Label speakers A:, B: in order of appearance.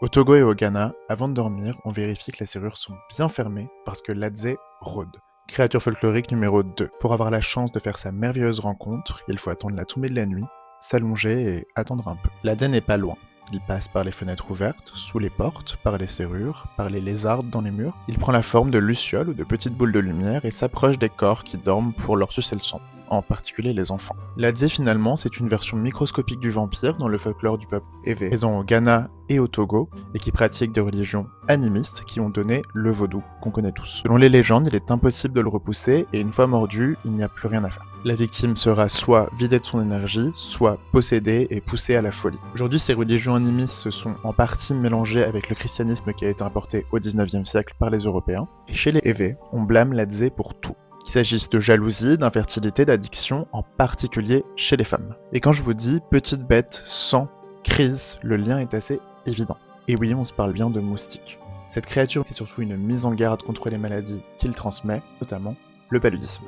A: Au Togo et au Ghana, avant de dormir, on vérifie que les serrures sont bien fermées parce que l'Adze rôde. Créature folklorique numéro 2. Pour avoir la chance de faire sa merveilleuse rencontre, il faut attendre la tombée de la nuit, s'allonger et attendre un peu. L'Adze n'est pas loin. Il passe par les fenêtres ouvertes, sous les portes, par les serrures, par les lézardes dans les murs. Il prend la forme de lucioles ou de petites boules de lumière et s'approche des corps qui dorment pour leur sucer le sang, en particulier les enfants. L'Adze finalement, c'est une version microscopique du vampire dans le folklore du peuple Ewe, présent au Ghana et au Togo, et qui pratique des religions animistes qui ont donné le vaudou, qu'on connaît tous. Selon les légendes, il est impossible de le repousser, et une fois mordu, il n'y a plus rien à faire. La victime sera soit vidée de son énergie, soit possédée et poussée à la folie. Aujourd'hui, ces religions animistes se sont en partie mélangées avec le christianisme qui a été importé au 19e siècle par les Européens, et chez les Ewe, on blâme l'Adze pour tout. Qu'il s'agisse de jalousie, d'infertilité, d'addiction, en particulier chez les femmes. Et quand je vous dis petite bête, sang, crise, le lien est assez évident. Et oui, on se parle bien de moustiques. Cette créature est surtout une mise en garde contre les maladies qu'il transmet, notamment le paludisme.